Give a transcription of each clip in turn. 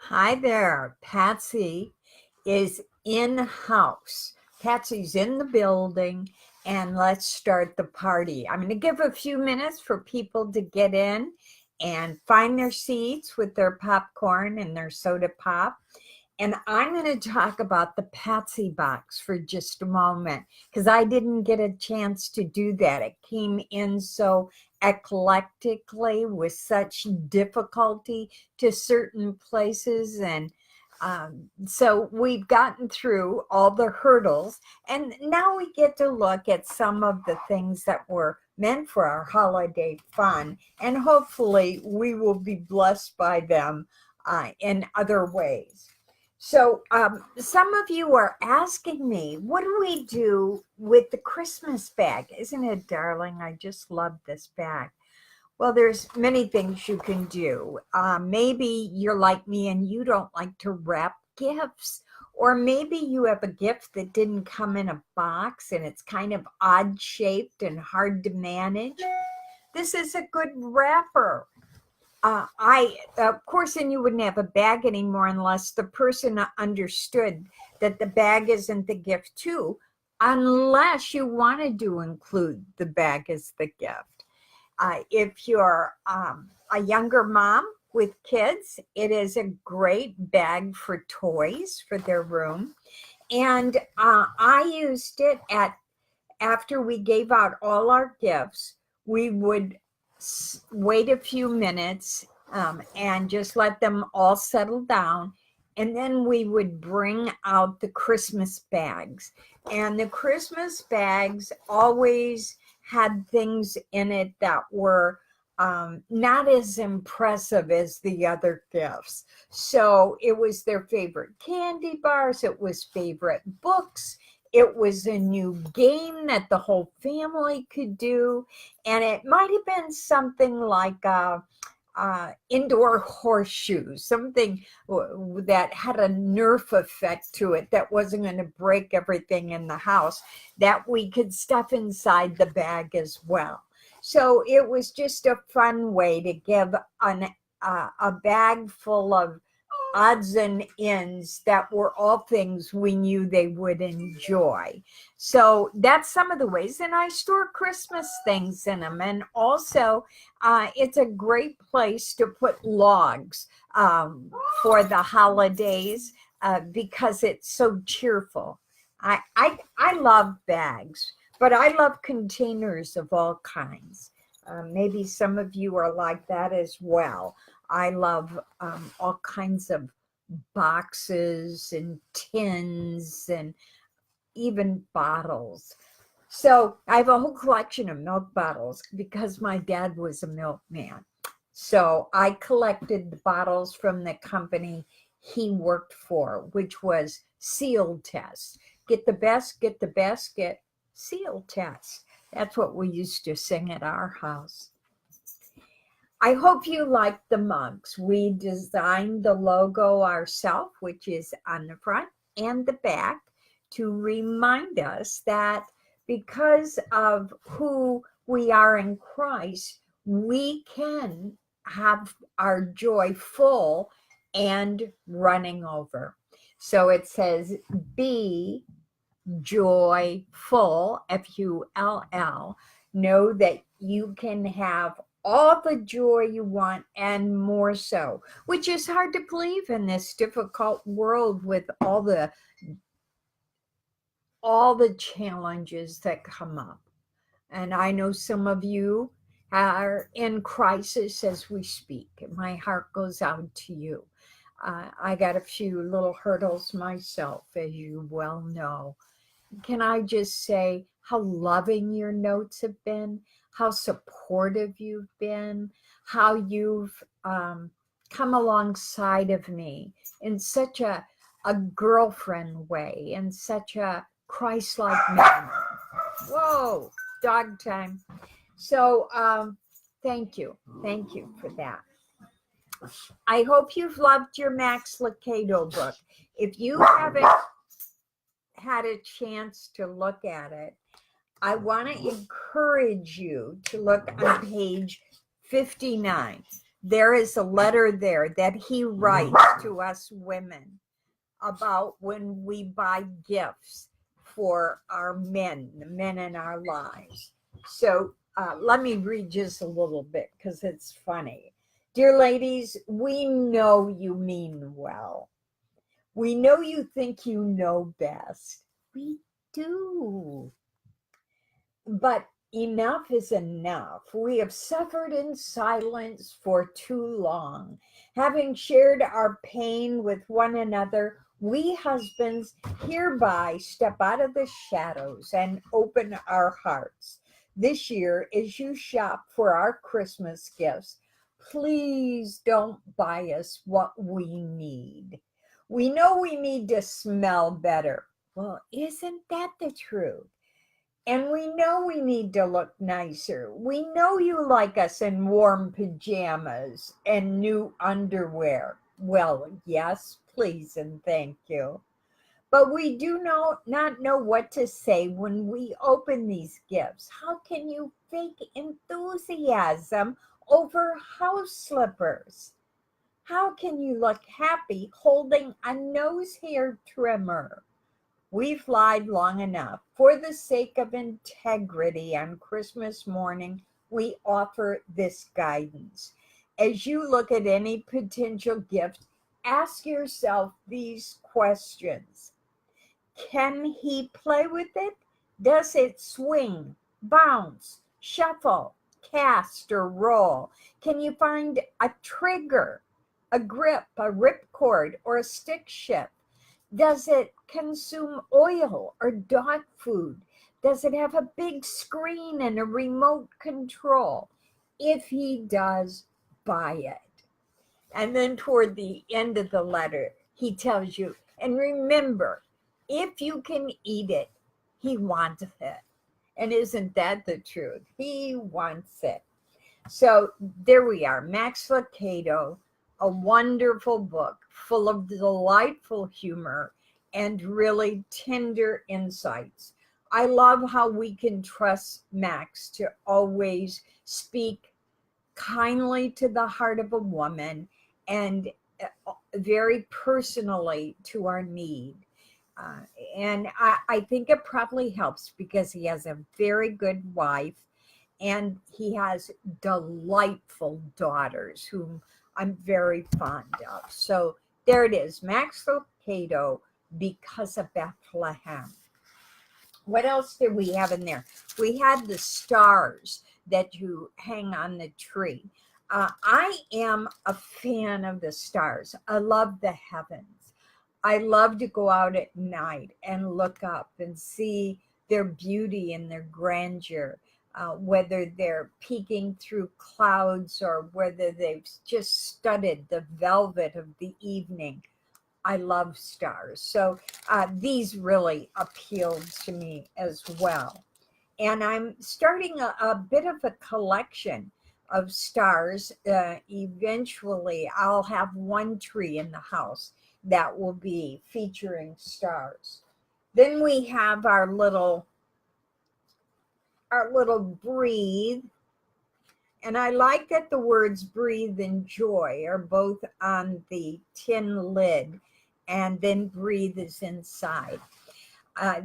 Hi there. Patsy is in-house. Patsy's in the building, and let's start the party. I'm going to give a few minutes for people to get in and find their seats with their popcorn and their soda pop. And I'm going to talk about the Patsy box for just a moment because I didn't get a chance to do that. It came in so eclectically with such difficulty to certain places. And so we've gotten through all the hurdles. And now we get to look at some of the things that were meant for our holiday fun. And hopefully we will be blessed by them in other ways. So some of you are asking me, what do we do with the Christmas bag? Isn't it darling? I just love this bag. Well, there's many things you can do. Maybe you're like me and you don't like to wrap gifts. Or maybe you have a gift that didn't come in a box and it's kind of odd shaped and hard to manage. This is a good wrapper. Of course, then you wouldn't have a bag anymore unless the person understood that the bag isn't the gift too, unless you wanted to include the bag as the gift. If you're a younger mom with kids, it is a great bag for toys for their room. And I used it after we gave out all our gifts. We would wait a few minutes and just let them all settle down. And then we would bring out the Christmas bags. And the Christmas bags always had things in it that were not as impressive as the other gifts. So it was their favorite candy bars, it was favorite books, it was a new game that the whole family could do. And it might have been something like indoor horseshoes, something that had a Nerf effect to it that wasn't going to break everything in the house, that we could stuff inside the bag as well. So it was just a fun way to give a bag full of odds and ends that were all things we knew they would enjoy. So that's some of the ways. And I store Christmas things in them. And also, it's a great place to put logs for the holidays because it's so cheerful. I love bags, but I love containers of all kinds. Maybe some of you are like that as well. I love all kinds of boxes and tins and even bottles. So I have a whole collection of milk bottles because my dad was a milkman. So I collected the bottles from the company he worked for, which was Seal Test. Get the best, get Seal Test. That's what we used to sing at our house. I hope you like the mugs. We designed the logo ourselves, which is on the front and the back, to remind us that because of who we are in Christ, we can have our joy full and running over. So it says, be joyful, Full. Know that you can have all the joy you want and more so, which is hard to believe in this difficult world with all the challenges that come up. And I know some of you are in crisis as we speak. My heart goes out to you. I got a few little hurdles myself, as you well know. Can I just say how loving your notes have been, how supportive you've been, how you've come alongside of me in such a girlfriend way, in such a Christ-like manner. Whoa, dog time. So thank you. Thank you for that. I hope you've loved your Max Lucado book. If you haven't had a chance to look at it, I want to encourage you to look on page 59. there is a letter there that he writes to us women about when we buy gifts for our men, the men in our lives. So let me read just a little bit because it's funny. Dear ladies, we know you mean well. We know you think you know best. We do. But enough is enough. We have suffered in silence for too long. Having shared our pain with one another, we husbands hereby step out of the shadows and open our hearts. This year, as you shop for our Christmas gifts, please don't buy us what we need. We know we need to smell better. Well, isn't that the truth? And we know we need to look nicer. We know you like us in warm pajamas and new underwear. Well, yes, please and thank you. But we do not know what to say when we open these gifts. How can you fake enthusiasm over house slippers? How can you look happy holding a nose hair trimmer? We've lied long enough. For the sake of integrity on Christmas morning, we offer this guidance. As you look at any potential gift, ask yourself these questions. Can he play with it? Does it swing, bounce, shuffle, cast, or roll? Can you find a trigger, a grip, a ripcord, or a stick shift? Does it consume oil or dog food? Does it have a big screen and a remote control? If he does, buy it. And then toward the end of the letter, he tells you, and remember, if you can eat it, he wants it. And isn't that the truth? He wants it. So there we are, Max Lucado, a wonderful book full of delightful humor and really tender insights. I love how we can trust Max to always speak kindly to the heart of a woman and very personally to our need. Uh, and I think it probably helps because he has a very good wife and he has delightful daughters whom I'm very fond of. So there it is, Max Lucado, Because of Bethlehem. What else did we have in there? We had the stars that you hang on the tree. I am a fan of the stars. I love the heavens. I love to go out at night and look up and see their beauty and their grandeur, whether they're peeking through clouds or whether they've just studded the velvet of the evening. I love stars. So these really appealed to me as well. And I'm starting a bit of a collection of stars. Eventually, I'll have one tree in the house that will be featuring stars. Then we have our little breathe. And I like that the words breathe and joy are both on the tin lid, and then breathe is inside.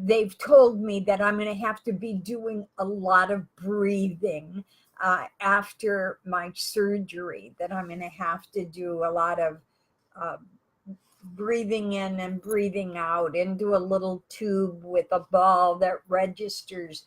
They've told me that I'm going to have to be doing a lot of breathing after my surgery, that I'm going to have to do a lot of uh, breathing in and breathing out into a little tube with a ball that registers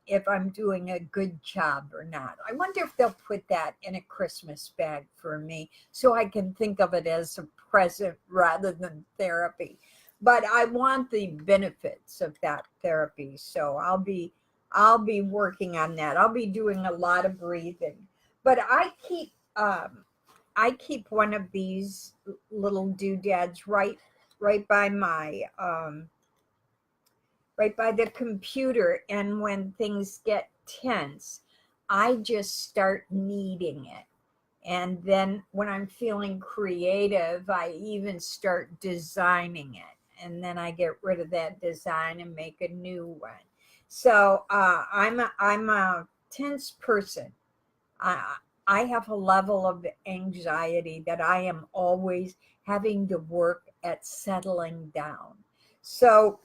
if I'm doing a good job or not. I wonder if they'll put that in a Christmas bag for me so I can think of it as a present rather than therapy. But I want the benefits of that therapy, so I'll be working on that. I'll be doing a lot of breathing. But I keep one of these little doodads right by my right by the computer, and when things get tense, I just start kneading it. And then when I'm feeling creative, I even start designing it. And then I get rid of that design and make a new one. So I'm a tense person. I have a level of anxiety that I am always having to work at settling down. So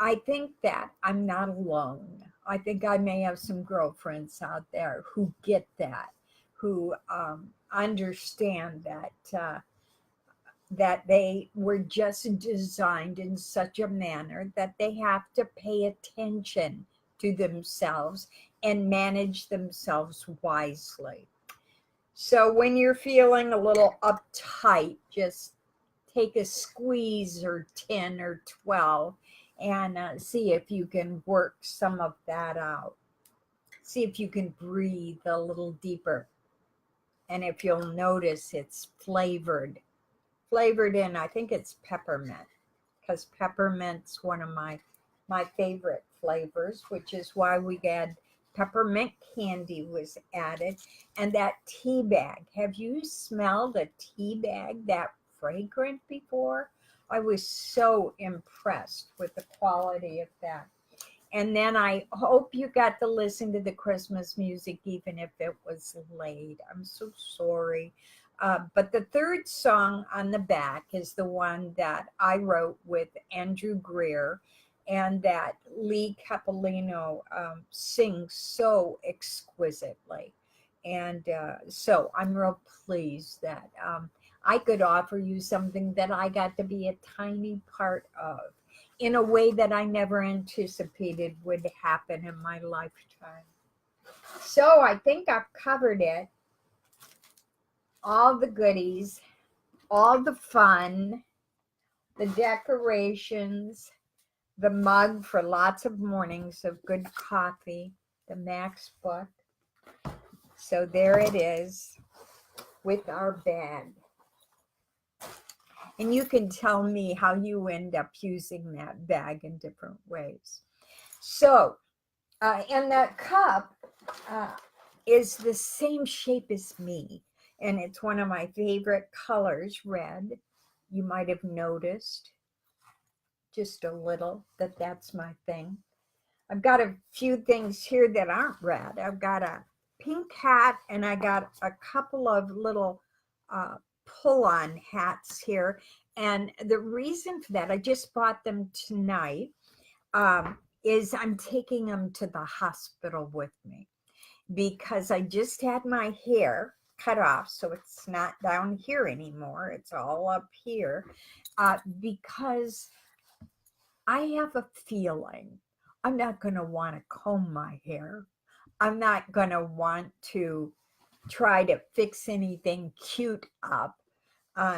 I think that I'm not alone. I think I may have some girlfriends out there who get that, who understand that they were just designed in such a manner that they have to pay attention to themselves and manage themselves wisely. So when you're feeling a little uptight, just take a squeeze or 10 or 12 and see if you can work some of that out. See if you can breathe a little deeper. And if you'll notice, it's flavored in, I think it's peppermint, because peppermint's one of my favorite flavors, which is why we had peppermint candy was added. And that tea bag, have you smelled a tea bag that fragrant before? I was so impressed with the quality of that. And then I hope you got to listen to the Christmas music, even if it was late. I'm so sorry. But the third song on the back is the one that I wrote with Andrew Greer and that Lee Capolino sings so exquisitely. And so I'm real pleased that I could offer you something that I got to be a tiny part of in a way that I never anticipated would happen in my lifetime. So I think I've covered it. All the goodies, all the fun, the decorations, the mug for lots of mornings of good coffee, the Max book. So there it is with our bag. And you can tell me how you end up using that bag in different ways. So, and that cup is the same shape as me. And it's one of my favorite colors, red. You might have noticed just a little that that's my thing. I've got a few things here that aren't red. I've got a pink hat and I got a couple of little pull-on hats here. And the reason for that, I just bought them tonight, is I'm taking them to the hospital with me because I just had my hair cut off. So it's not down here anymore. It's all up here because I have a feeling I'm not going to want to comb my hair. I'm not going to want to try to fix anything cute up.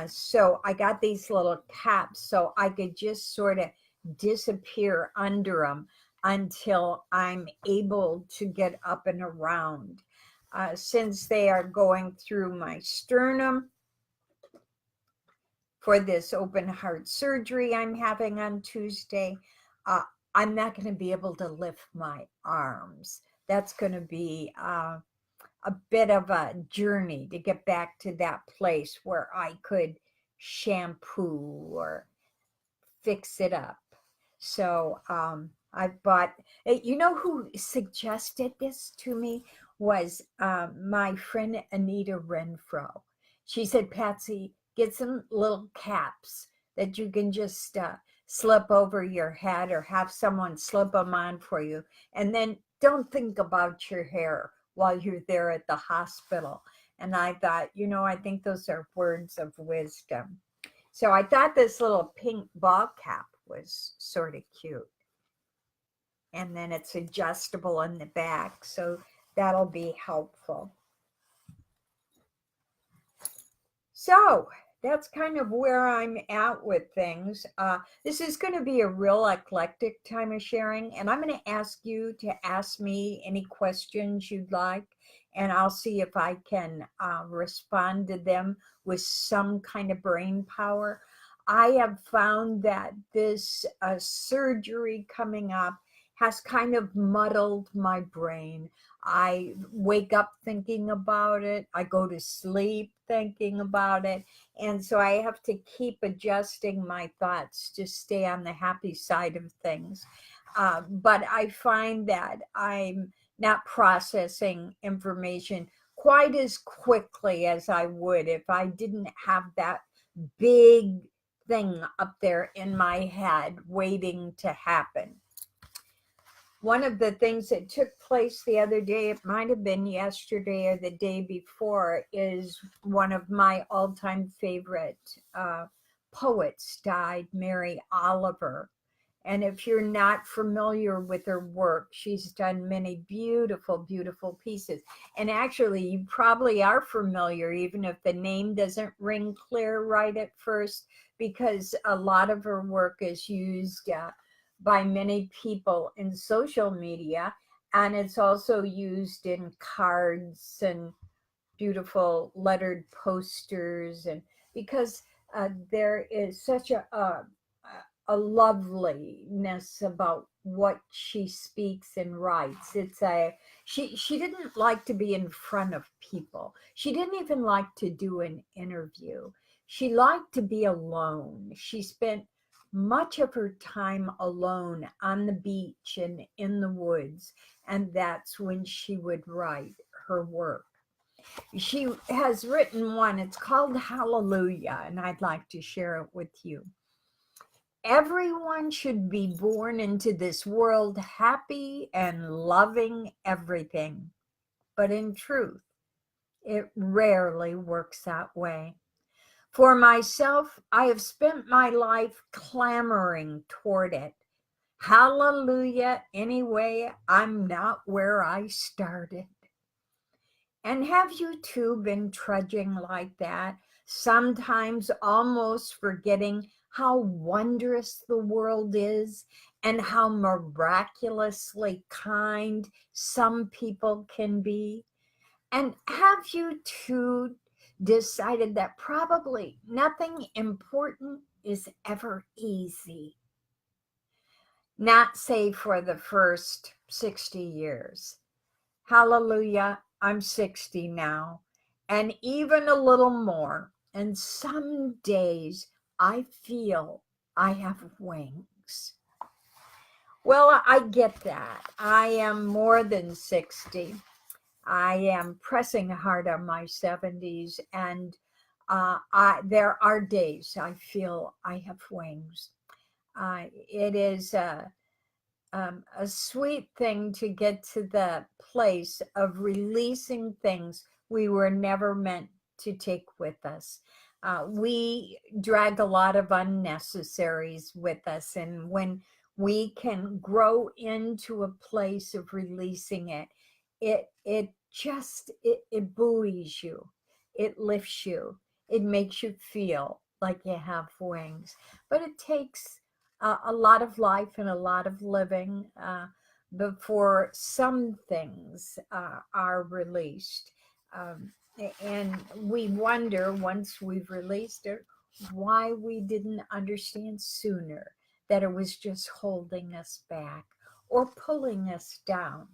So I got these little caps so I could just sort of disappear under them until I'm able to get up and around. Since they are going through my sternum for this open heart surgery I'm having on Tuesday, I'm not going to be able to lift my arms. That's going to be a bit of a journey to get back to that place where I could shampoo or fix it up. So I bought, you know who suggested this to me was my friend Anita Renfro. She said, Patsy, get some little caps that you can just slip over your head or have someone slip them on for you. And then don't think about your hair while you're there at the hospital. And I thought, I think those are words of wisdom. So I thought this little pink ball cap was sort of cute. And then it's adjustable in the back, so that'll be helpful. So that's kind of where I'm at with things. This is going to be a real eclectic time of sharing, and I'm going to ask you to ask me any questions you'd like, and I'll see if I can respond to them with some kind of brain power. I have found that this surgery coming up has kind of muddled my brain. I wake up thinking about it. I go to sleep thinking about it. And so I have to keep adjusting my thoughts to stay on the happy side of things. But I find that I'm not processing information quite as quickly as I would if I didn't have that big thing up there in my head waiting to happen. One of the things that took place the other day, it might have been yesterday or the day before, is one of my all-time favorite poets died, Mary Oliver. And if you're not familiar with her work, she's done many beautiful, beautiful pieces. And actually, you probably are familiar, even if the name doesn't ring clear right at first, because a lot of her work is used by many people in social media. And it's also used in cards and beautiful lettered posters. And because there is such a loveliness about what she speaks and writes. She didn't like to be in front of people. She didn't even like to do an interview. She liked to be alone. She spent much of her time alone on the beach and in the woods, and that's when she would write her work. She has written one, it's called Hallelujah, and I'd like to share it with you. Everyone should be born into this world happy and loving everything. But in truth, it rarely works that way. For myself, I have spent my life clamoring toward it. Hallelujah, anyway, I'm not where I started. And have you too been trudging like that, sometimes almost forgetting how wondrous the world is and how miraculously kind some people can be? And have you too decided that probably nothing important is ever easy? Not say for the first 60 years. Hallelujah, I'm 60 now, and even a little more. And some days I feel I have wings. Well, I get that. I am more than 60. I am pressing hard on my 70s, and there are days I feel I have wings. It is a sweet thing to get to the place of releasing things we were never meant to take with us. We drag a lot of unnecessaries with us, and when we can grow into a place of releasing it, it buoys you, it lifts you, it makes you feel like you have wings. But it takes a lot of life and a lot of living before some things are released. And we wonder, once we've released it, why we didn't understand sooner that it was just holding us back or pulling us down.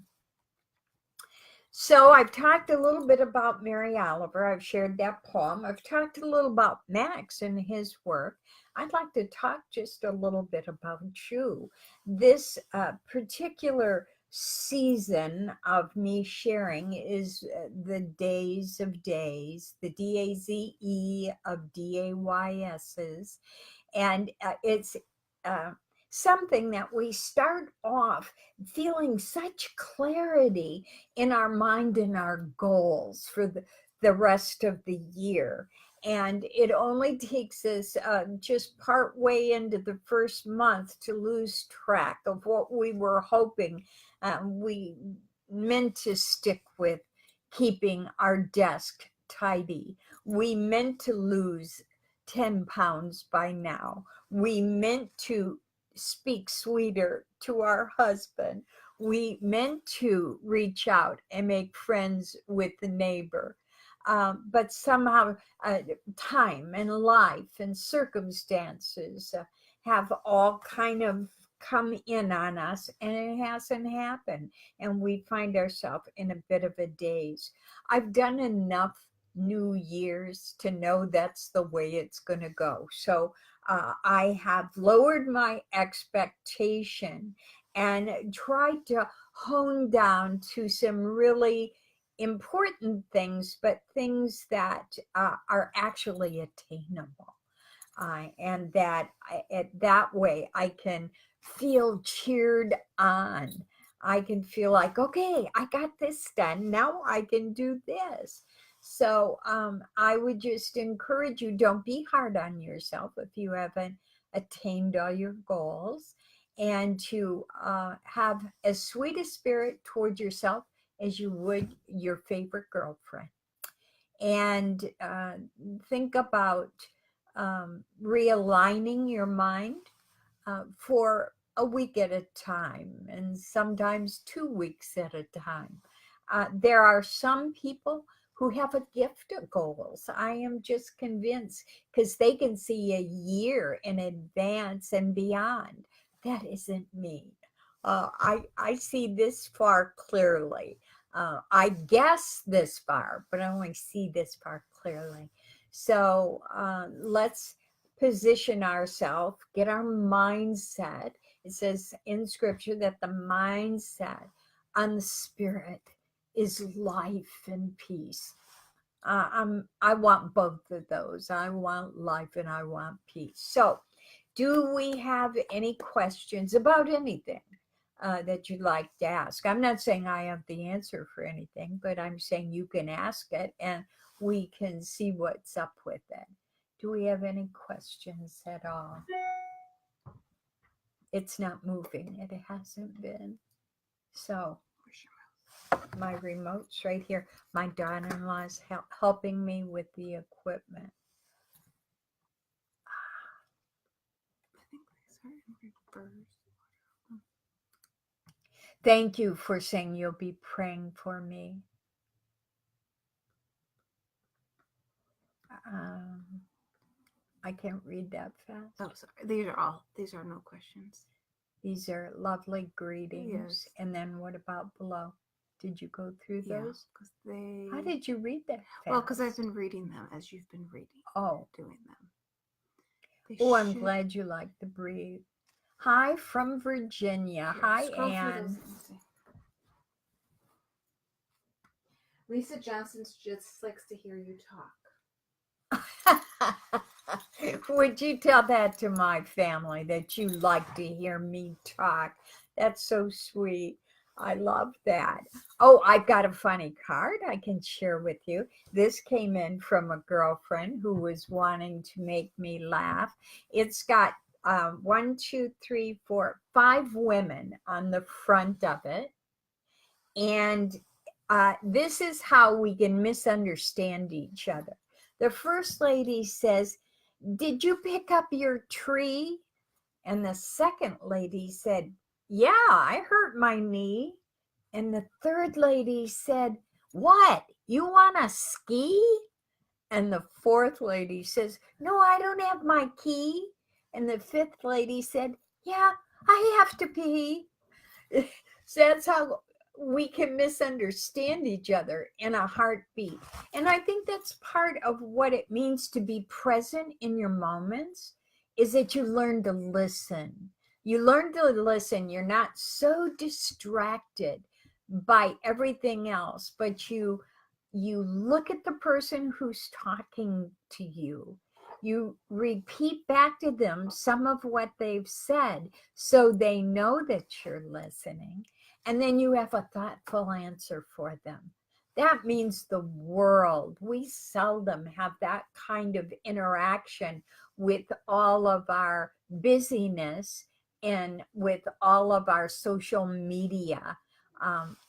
So I've talked a little bit about Mary Oliver. I've shared that poem. I've talked a little about Max and his work. I'd like to talk just a little bit about you. This particular season of me sharing is the Days of Days, the DAZE of DAYS's. And it's something that we start off feeling such clarity in our mind and our goals for the rest of the year. And it only takes us just part way into the first month to lose track of what we were hoping we meant to stick with, keeping our desk tidy. We meant to lose 10 pounds by now. We meant to speak sweeter to our husband. We meant to reach out and make friends with the neighbor. But somehow time and life and circumstances have all kind of come in on us, and it hasn't happened. And we find ourselves in a bit of a daze. I've done enough New Year's to know that's the way it's going to go. So I have lowered my expectation and tried to hone down to some really important things, but things that are actually attainable. And that that way I can feel cheered on. I can feel like, okay, I got this done. Now I can do this. So I would just encourage you, don't be hard on yourself if you haven't attained all your goals, and to have as sweet a spirit toward yourself as you would your favorite girlfriend. And think about realigning your mind for a week at a time, and sometimes 2 weeks at a time. There are some people who have a gift of goals. I am just convinced, because they can see a year in advance and beyond. That isn't me. I see this far clearly. I guess this far, but I only see this far clearly. So let's position ourselves, get our mindset. It says in scripture that the mindset on the spirit is life and peace. I want both of those. I want life and I want peace. So, do we have any questions about anything that you'd like to ask? I'm not saying I have the answer for anything, but I'm saying you can ask it and we can see what's up with it. Do we have any questions at all? It's not moving. It hasn't been. So, my remote's right here. My daughter-in-law is helping me with the equipment. I think these are in reverse. Thank you for saying you'll be praying for me. I can't read that fast. Oh, sorry. These are no questions. These are lovely greetings. Yes. And then what about below? Did you go through those? Because they. How did you read that fast? Well, because I've been reading them as you've been reading. Oh. Doing them. I'm glad you like to breathe. Hi from Virginia. Here, hi, scroll Anne. through those and Lisa Johnson just likes to hear you talk. Would you tell that to my family, that you like to hear me talk? That's so sweet. I love that. Oh, I've got a funny card I can share with you. This came in from a girlfriend who was wanting to make me laugh. It's got 1, 2, 3, 4, 5 women on the front of it. And this is how we can misunderstand each other. The first lady says, "Did you pick up your tree?" And the second lady said, "Yeah, I hurt my knee." And the third lady said, "What? You want to ski?" And the fourth lady says, "No, I don't have my key." And the fifth lady said, "Yeah, I have to pee." So that's how we can misunderstand each other in a heartbeat. And I think that's part of what it means to be present in your moments, is that you learn to listen. You learn to listen. You're not so distracted by everything else, but you look at the person who's talking to you. You repeat back to them some of what they've said so they know that you're listening. And then you have a thoughtful answer for them. That means the world. We seldom have that kind of interaction with all of our busyness and with all of our social media,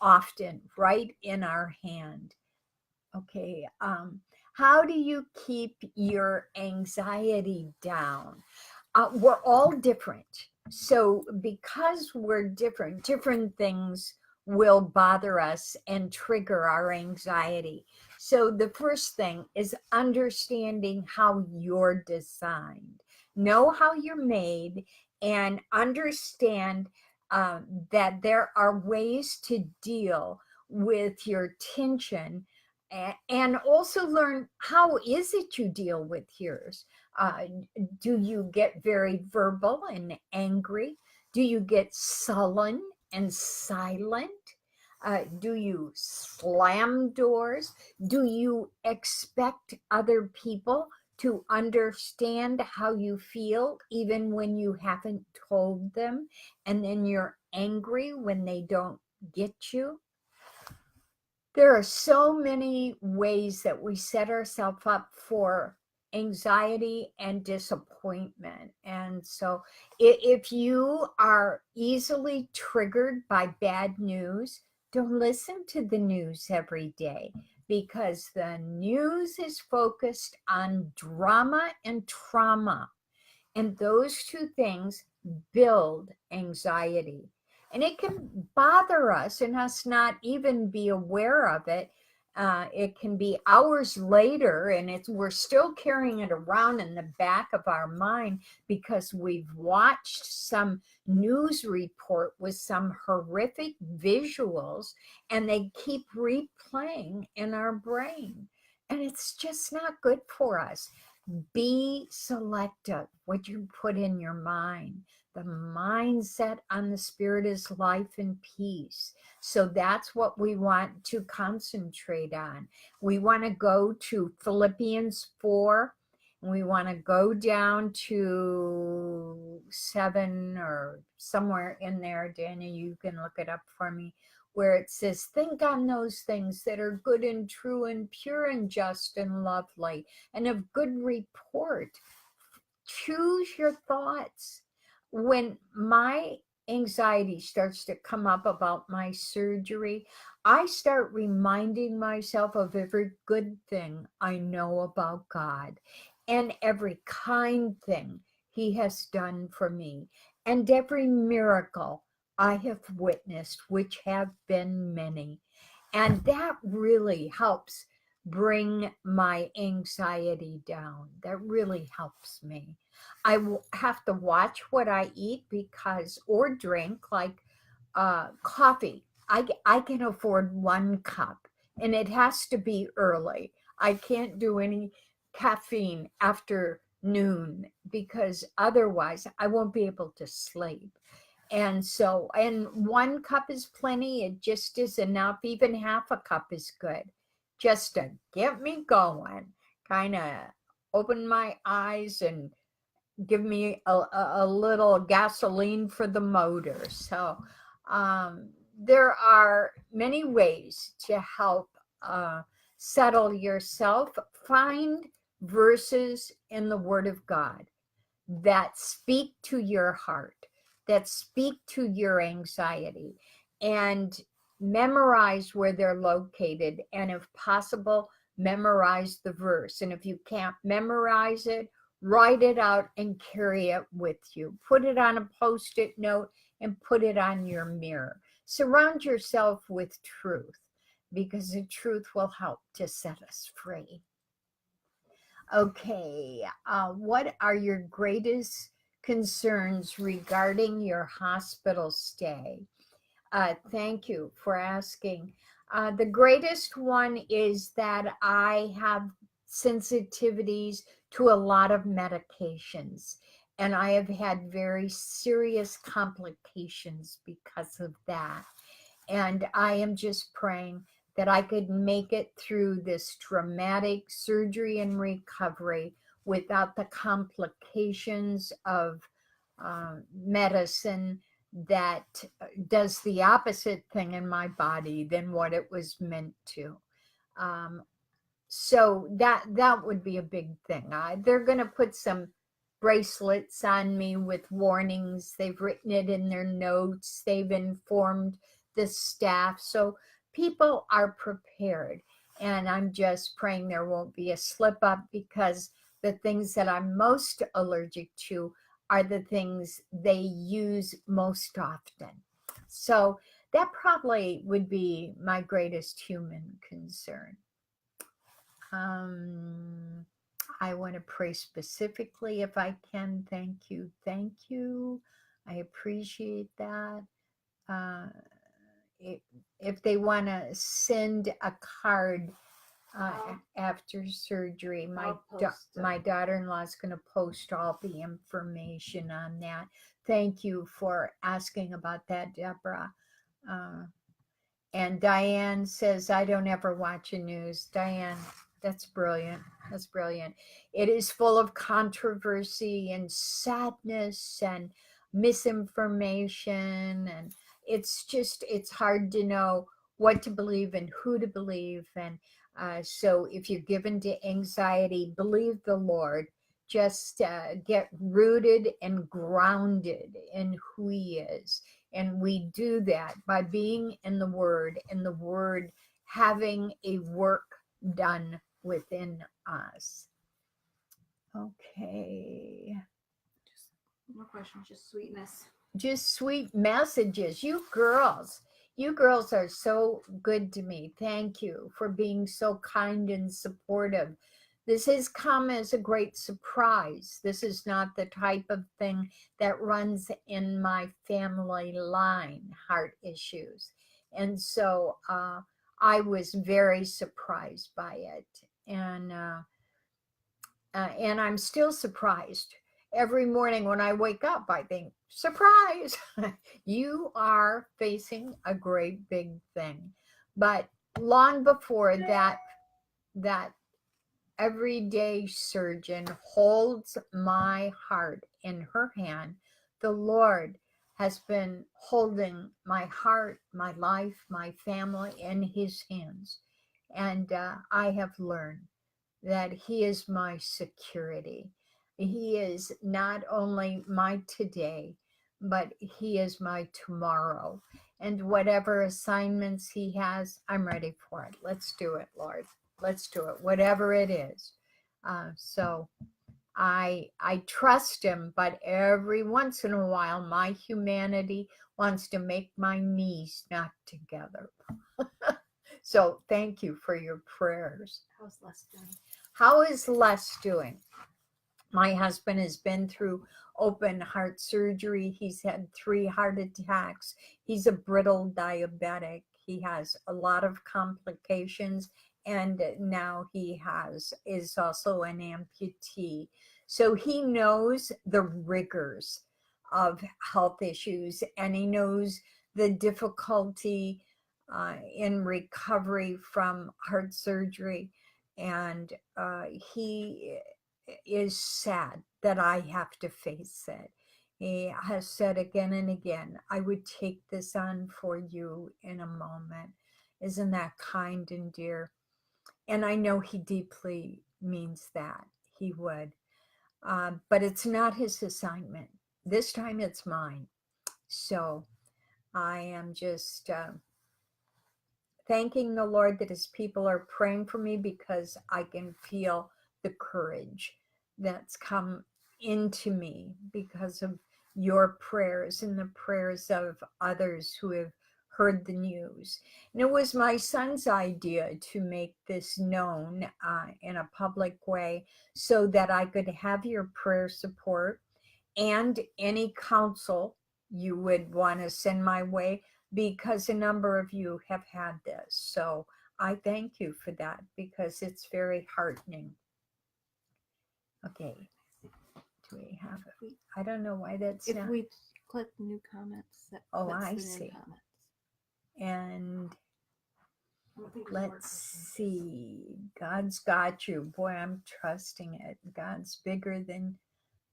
often right in our hand. Okay. How do you keep your anxiety down? We're all different. So, because we're different, different things will bother us and trigger our anxiety. So, the first thing is understanding how you're designed. Know how you're made and understand that there are ways to deal with your tension, and also learn, how is it you deal with yours? Uh, do you get very verbal and angry? Do you get sullen and silent? Do you slam doors? Do you expect other people to understand how you feel even when you haven't told them? And then you're angry when they don't get you? There are so many ways that we set ourselves up for anxiety and disappointment. And so, if you are easily triggered by bad news, don't listen to the news every day, because the news is focused on drama and trauma. And those two things build anxiety. And it can bother us and us not even be aware of it. It can be hours later, and we're still carrying it around in the back of our mind because we've watched some news report with some horrific visuals, and they keep replaying in our brain. And it's just not good for us. Be selective what you put in your mind. The mindset on the spirit is life and peace. So that's what we want to concentrate on. We want to go to Philippians 4. And we want to go down to 7 or somewhere in there. Dana, you can look it up for me, where it says, think on those things that are good and true and pure and just and lovely and of good report. Choose your thoughts. When my anxiety starts to come up about my surgery, I start reminding myself of every good thing I know about God and every kind thing He has done for me and every miracle I have witnessed, which have been many. And that really helps bring my anxiety down. That really helps me. Have to watch what I eat, because, or drink, like coffee. I can afford 1 cup, and it has to be early. I can't do any caffeine after noon, because otherwise I won't be able to sleep. And so, and 1 cup is plenty. It just is enough. Even half a cup is good, just to get me going, kind of open my eyes and give me a little gasoline for the motor. So there are many ways to help settle yourself. Find verses in the Word of God that speak to your heart, that speak to your anxiety, and memorize where they're located. And if possible, memorize the verse. And if you can't memorize it, write it out and carry it with you. Put it on a post-it note and put it on your mirror. Surround yourself with truth, because the truth will help to set us free. Okay, what are your greatest concerns regarding your hospital stay? Thank you for asking. The greatest one is that I have sensitivities to a lot of medications, and I have had very serious complications because of that. And I am just praying that I could make it through this traumatic surgery and recovery without the complications of medicine that does the opposite thing in my body than what it was meant to. Um, so that would be a big thing. They're going to put some bracelets on me with warnings. They've written it in their notes. They've informed the staff. So people are prepared. And I'm just praying there won't be a slip up, because the things that I'm most allergic to are the things they use most often. So that probably would be my greatest human concern. Um, I want to pray specifically if I can. Thank you. Thank you. I appreciate that. Uh, if, if they want to send a card after surgery, my daughter-in-law is going to post all the information on that. Thank you for asking about that, Deborah. Uh, And Diane says, I don't ever watch the news. Diane, that's brilliant. That's brilliant. It is full of controversy and sadness and misinformation. And it's hard to know what to believe and who to believe. And so if you're given to anxiety, believe the Lord. Just get rooted and grounded in who He is. And we do that by being in the Word, and the Word having a work done within us. Okay. Just no question, just sweetness. Just sweet messages. You girls are so good to me. Thank you for being so kind and supportive. This has come as a great surprise. This is not the type of thing that runs in my family line, heart issues. And so I was very surprised by it. And I'm still surprised. Every morning when I wake up, I think, surprise, you are facing a great big thing. But long before that everyday surgeon holds my heart in her hand, the Lord has been holding my heart, my life, my family in His hands. And I have learned that He is my security. He is not only my today, but He is my tomorrow. And whatever assignments He has, I'm ready for it. Let's do it, Lord. Let's do it, whatever it is. So I trust Him, but every once in a while, my humanity wants to make my knees knock together. So thank you for your prayers. How's Les doing? How is Les doing? My husband has been through open heart surgery. He's had 3 heart attacks. He's a brittle diabetic. He has a lot of complications, and now he is also an amputee. So he knows the rigors of health issues, and he knows the difficulty in recovery from heart surgery. And he is sad that I have to face it. He has said again and again, I would take this on for you in a moment. Isn't that kind and dear? And I know he deeply means that. He would. But it's not his assignment. This time it's mine. So I am just thanking the Lord that His people are praying for me, because I can feel the courage that's come into me because of your prayers and the prayers of others who have heard the news. And it was my son's idea to make this known in a public way so that I could have your prayer support and any counsel you would want to send my way, because a number of you have had this. So I thank you for that, because it's very heartening. Okay. Do we have it? I don't know why that's If not. we click new comments, that Oh, puts I the see. new comments. And I don't think there's more let's questions. see. God's got you. Boy, I'm trusting it. God's bigger than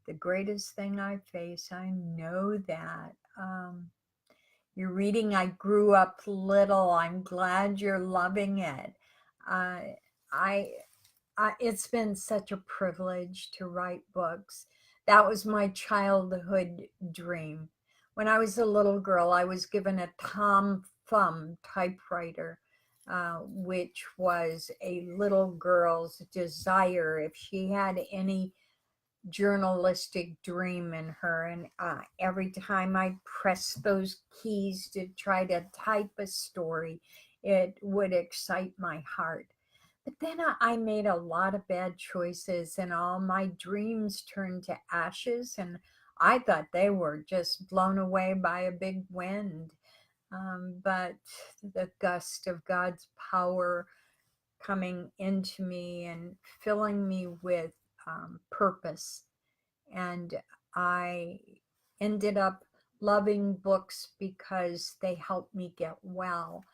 the greatest thing I face. I know that. You're reading I Grew Up Little. I'm glad you're loving it. I, I, it's been such a privilege to write books. That was my childhood dream. When I was a little girl, I was given a Tom Thumb typewriter, which was a little girl's desire if she had any journalistic dream in her. And every time I pressed those keys to try to type a story, it would excite my heart. But then I made a lot of bad choices, and all my dreams turned to ashes, and I thought they were just blown away by a big wind. But the gust of God's power coming into me and filling me with purpose. And I ended up loving books because they helped me get well.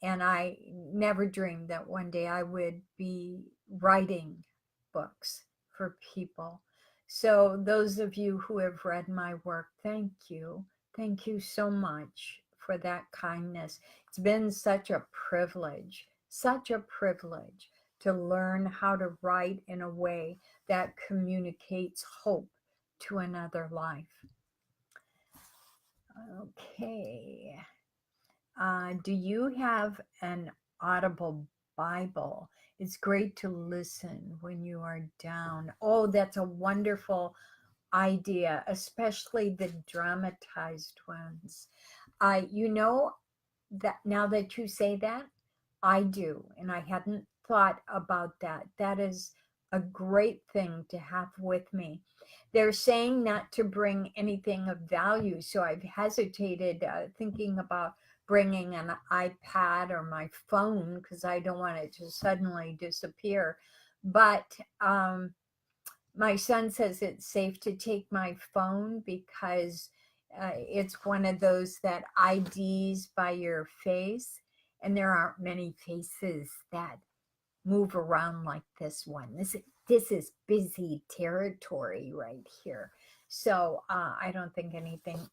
And I never dreamed that one day I would be writing books for people. So, those of you who have read my work, thank you. Thank you so much for that kindness. It's been such a privilege to learn how to write in a way that communicates hope to another life. Okay. Do you have an Audible Bible? It's great to listen when you are down. Oh, that's a wonderful idea, especially the dramatized ones. You know that now that you say that, I do, and I hadn't thought about that. That is a great thing to have with me. They're saying not to bring anything of value, so I've hesitated thinking about bringing an iPad or my phone because I don't want it to suddenly disappear. But my son says it's safe to take my phone because it's one of those that IDs by your face, and there aren't many faces that move around like this one. This is busy territory right here. So I don't think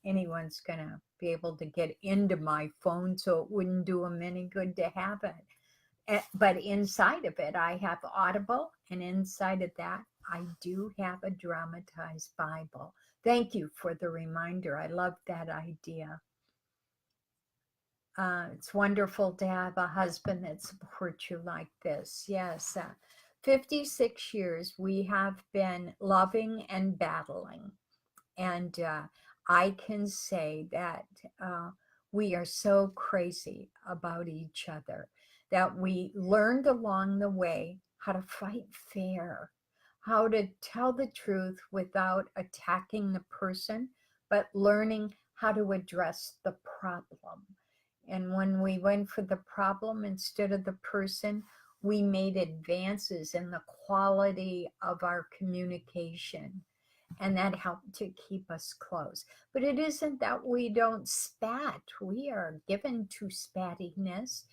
anyone's gonna be able to get into my phone, so it wouldn't do them any good to have it. But inside of it, I have Audible, and inside of that, I do have a dramatized Bible. Thank you for the reminder. I love that idea. It's wonderful to have a husband that supports you like this. Yes, 56 years we have been loving and battling. And I can say that we are so crazy about each other that we learned along the way how to fight fair, how to tell the truth without attacking the person, but learning how to address the problem. And when we went for the problem instead of the person, we made advances in the quality of our communication, and that helped to keep us close. But it isn't that we don't spat. We are given to spattiness,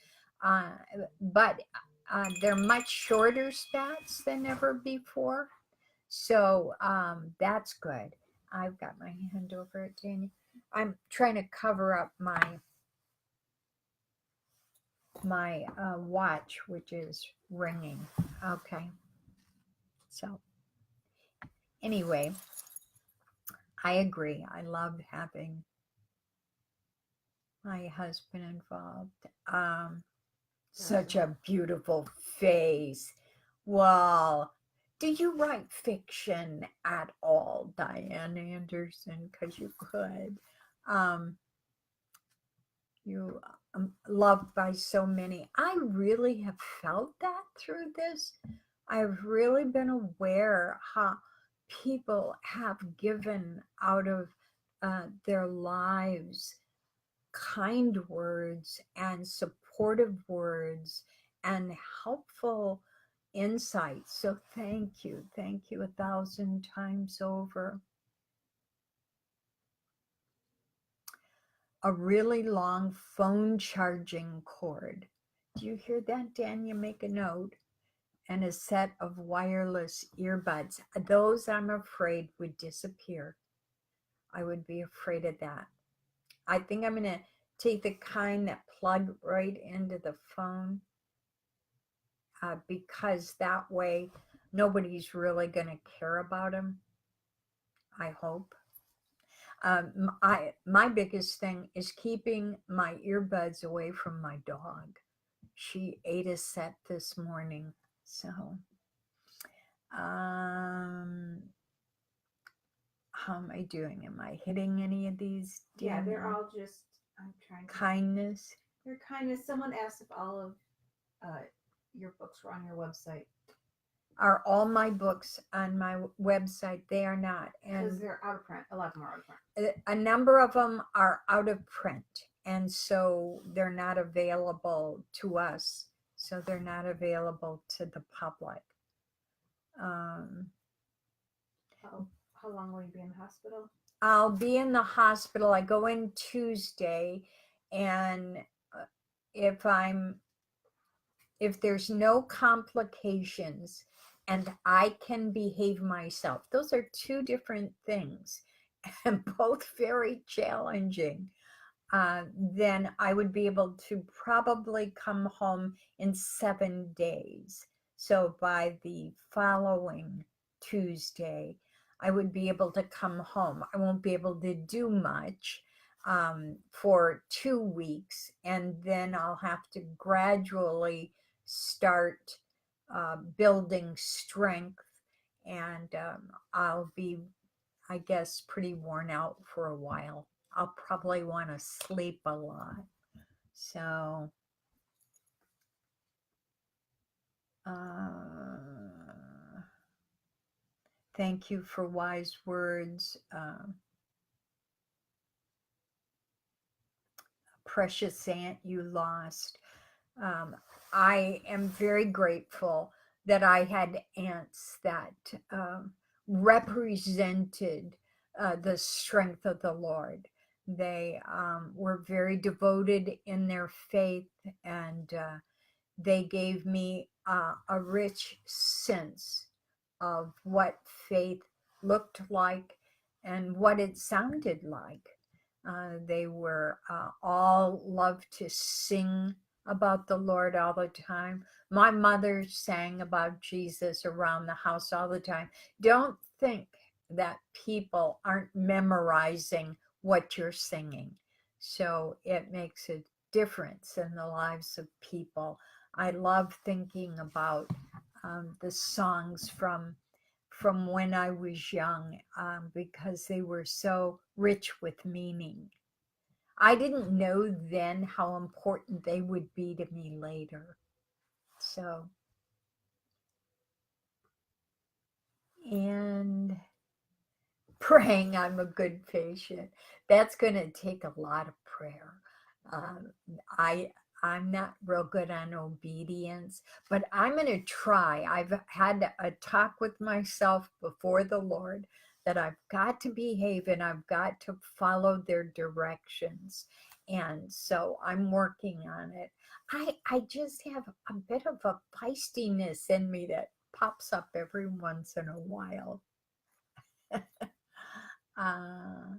uh, but they're much shorter spats than ever before. So that's good. I've got my hand over it, Daniel. I'm trying to cover up my watch, which is ringing. Okay. So anyway, I agree. I love having my husband involved. Such a beautiful face. Well, do you write fiction at all, Diane Anderson? Because you could. Um, you loved by so many. I really have felt that through this. I've really been aware how people have given out of their lives kind words and supportive words and helpful insights. So thank you. Thank you 1,000 times over. A really long phone charging cord. Do you hear that, Dan? You make a note. And a set of wireless earbuds. Those I'm afraid would disappear. I would be afraid of that. I think I'm going to take the kind that plug right into the phone because that way nobody's really going to care about them, I hope. My biggest thing is keeping my earbuds away from my dog. She ate a set this morning. So, how am I doing? Am I hitting any of these? Yeah, they're all just, I'm trying to. Kindness. They're kindness. Someone asked if all of your books were on your website. Are all my books on my website? They are not. Because And they're out of print. A lot of them are out of print. a number of them are out of print. And so they're not available to us. So they're not available to the public. How long will you be in the hospital? I'll be in the hospital. I go in Tuesday, and if I'm if there's no complications and I can behave myself, those are two different things and both very challenging. Then I would be able to probably come home in 7 days. So by the following Tuesday, I would be able to come home. I won't be able to do much for 2 weeks, and then I'll have to gradually start building strength, and I'll be, I guess, pretty worn out for a while. I'll probably want to sleep a lot. So, thank you for wise words. Precious aunt you lost. Um, I am very grateful that I had aunts that represented the strength of the Lord. They were very devoted in their faith, and they gave me a rich sense of what faith looked like and what it sounded like. They were all loved to sing about the Lord all the time. My mother sang about Jesus around the house all the time. Don't think that people aren't memorizing what you're singing. So it makes a difference in the lives of people. I love thinking about the songs from when I was young because they were so rich with meaning. I didn't know then how important they would be to me later. So, and praying I'm a good patient. That's going to take a lot of prayer. Um, I I'm not real good on obedience, but I'm going to try. I've had a talk with myself before the Lord that I've got to behave and I've got to follow their directions. And so I'm working on it. I just have a bit of a feistiness in me that pops up every once in a while. Uh,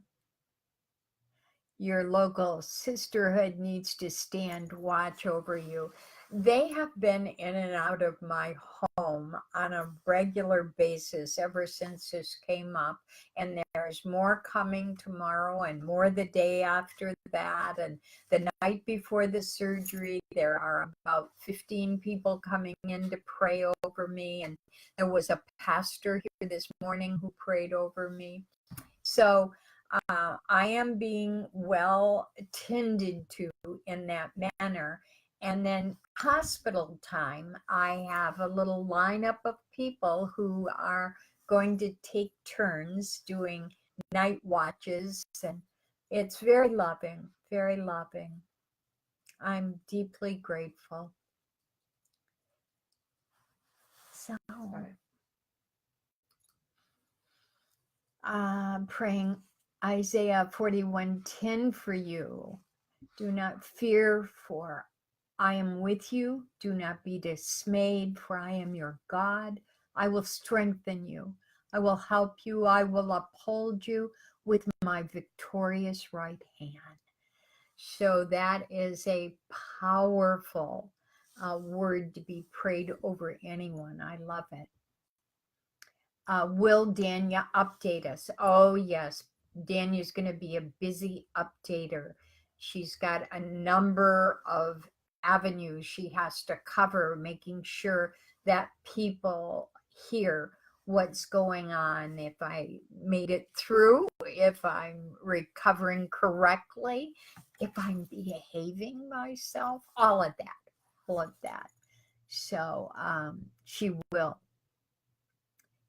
your local sisterhood needs to stand watch over you. They have been in and out of my home on a regular basis ever since this came up. And there's more coming tomorrow and more the day after that. And the night before the surgery, there are about 15 people coming in to pray over me. And there was a pastor here this morning who prayed over me. So I am being well tended to in that manner. And then hospital time, I have a little lineup of people who are going to take turns doing night watches. And it's very loving, very loving. I'm deeply grateful. So, praying Isaiah 41:10 for you. Do not fear, for I am with you. Do not be dismayed, for I am your God. I will strengthen you. I will help you. I will uphold you with my victorious right hand. So that is a powerful word to be prayed over anyone. I love it. Will Dania update us? Oh, yes. Dania's going to be a busy updater. She's got a number of avenues she has to cover, making sure that people hear what's going on, if I made it through, if I'm recovering correctly, if I'm behaving myself, all of that, all of that. So she will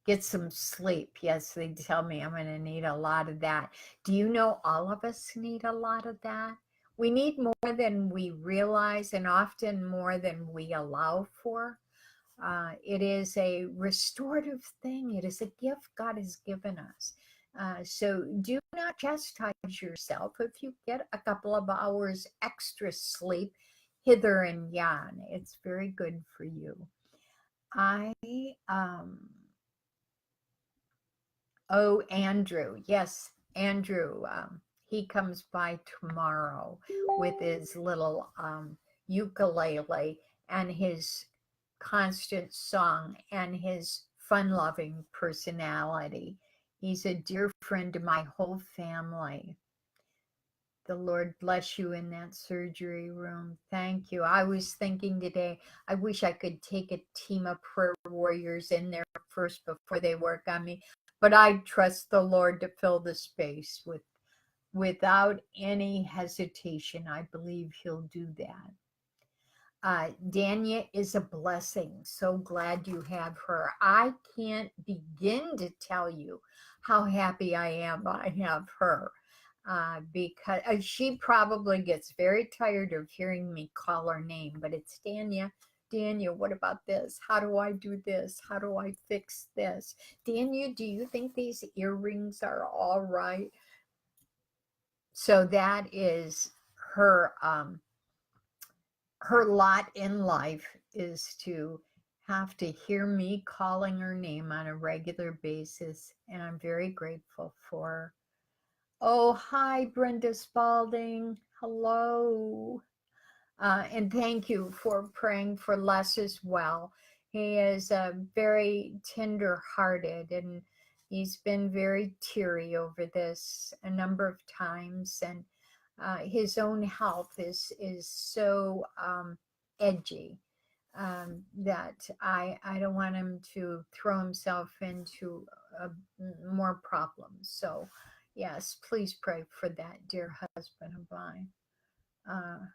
get some sleep. Yes, they tell me I'm going to need a lot of that. Do you know all of us need a lot of that? We need more than we realize and often more than we allow for. It is a restorative thing. It is a gift God has given us. So do not chastise yourself if you get a couple of hours extra sleep. hither and yon. It's very good for you. I Oh, Andrew. Yes, Andrew. He comes by tomorrow with his little ukulele and his constant song and his fun loving personality. He's a dear friend to my whole family. The Lord bless you in that surgery room. Thank you. I was thinking today, I wish I could take a team of prayer warriors in there first before they work on me. But I trust the Lord to fill the space without any hesitation. I believe He'll do that. Dania is a blessing. So glad you have her. I can't begin to tell you how happy I am I have her. Because she probably gets very tired of hearing me call her name, but it's Dania. Dania, what about this? How do I do this? How do I fix this? Dania, do you think these earrings are all right? So that is her her lot in life is to have to hear me calling her name on a regular basis, and I'm very grateful for her. Oh, hi, Brenda Spalding. Hello. And thank you for praying for Les as well. He is very tender hearted, and he's been very teary over this a number of times. And his own health is so edgy that I don't want him to throw himself into more problems. So, yes, please pray for that dear husband of mine. Uh,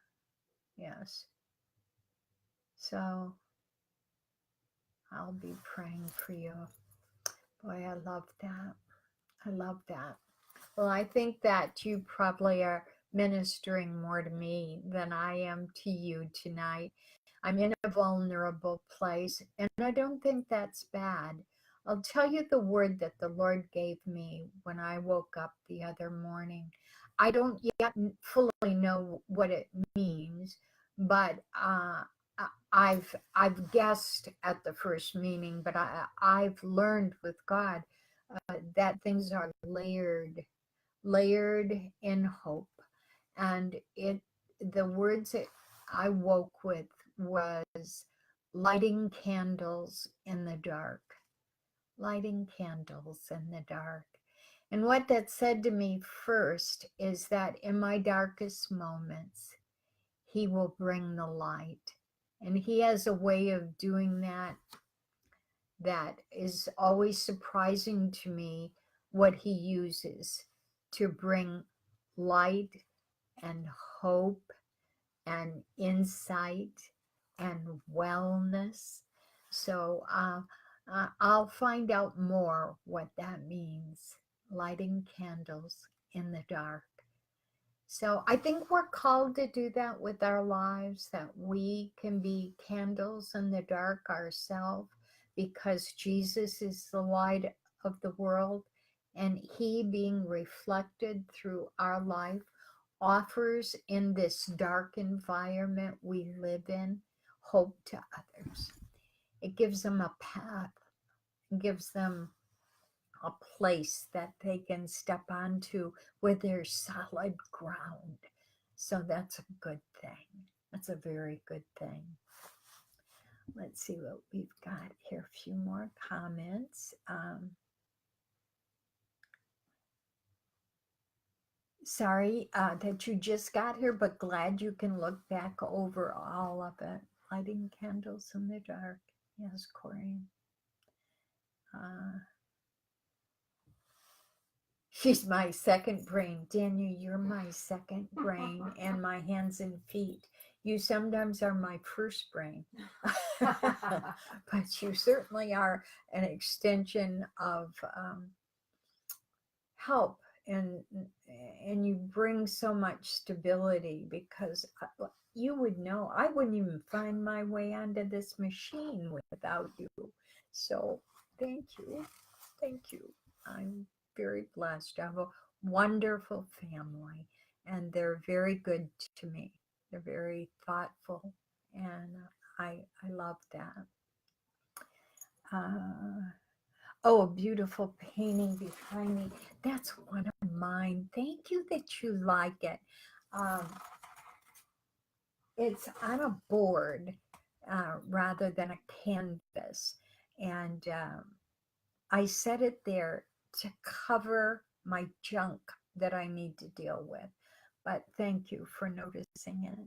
yes. So I'll be praying for you. Boy, I love that. I love that. Well, I think that you probably are ministering more to me than I am to you tonight. I'm in a vulnerable place, and I don't think that's bad. I'll tell you the word that the Lord gave me when I woke up the other morning. I don't yet fully know what it means, but I've guessed at the first meaning, but I've learned with God that things are layered in hope. And the words that I woke with was lighting candles in the dark, lighting candles in the dark. And what that said to me first is that in my darkest moments, He will bring the light. And He has a way of doing that is always surprising to me, what He uses to bring light and hope and insight and wellness. So I'll find out more what that means, lighting candles in the dark. So I think we're called to do that with our lives, that we can be candles in the dark ourselves, because Jesus is the light of the world, and He, being reflected through our life, offers in this dark environment we live in hope to others. It gives them a path, it gives them a place that they can step onto where there's solid ground. So that's a good thing. That's a very good thing. Let's see what we've got here. A few more comments. Sorry that you just got here, but glad you can look back over all of it. Lighting candles in the dark. Yes, Corey. She's my second brain. Daniel, you're my second brain and my hands and feet. You sometimes are my first brain. But you certainly are an extension of help, and you bring so much stability, because you would know I wouldn't even find my way onto this machine without you. So thank you. Thank you. I'm very blessed. I have a wonderful family, and they're very good to me. They're very thoughtful, and I love that. Uh, oh, a beautiful painting behind me. That's one of mine. Thank you that you like it. Um, it's on a board rather than a canvas, and I set it there to cover my junk that I need to deal with. But thank you for noticing it.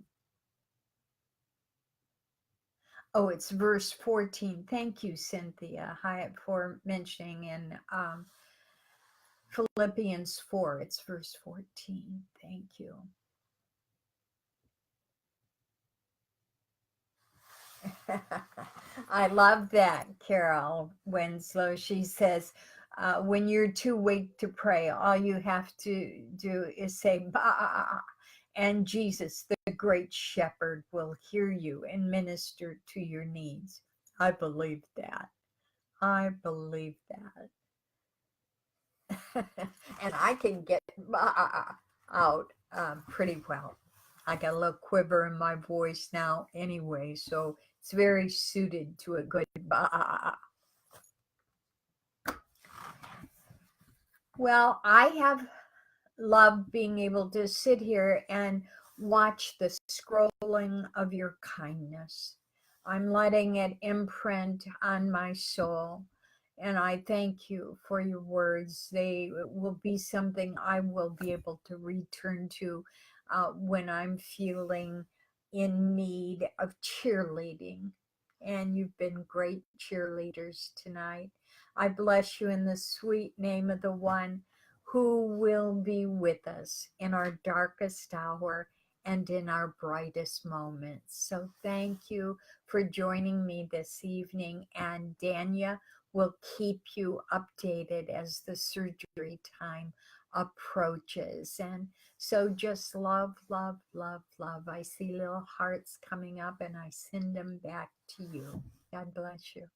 Oh, it's verse 14. Thank you, Cynthia Hyatt, for mentioning in Philippians 4. It's verse 14. Thank you. I love that, Carol Winslow. She says, when you're too weak to pray, all you have to do is say, bah, and Jesus, the great shepherd, will hear you and minister to your needs. I believe that. I believe that. And I can get bah out pretty well. I got a little quiver in my voice now anyway, so it's very suited to a good bah. Well, I have loved being able to sit here and watch the scrolling of your kindness. I'm letting it imprint on my soul. And I thank you for your words. They will be something I will be able to return to when I'm feeling in need of cheerleading. And you've been great cheerleaders tonight. I bless you in the sweet name of the one who will be with us in our darkest hour and in our brightest moments. So thank you for joining me this evening. And Dania will keep you updated as the surgery time approaches. And so just love, love, love, love. I see little hearts coming up and I send them back to you. God bless you.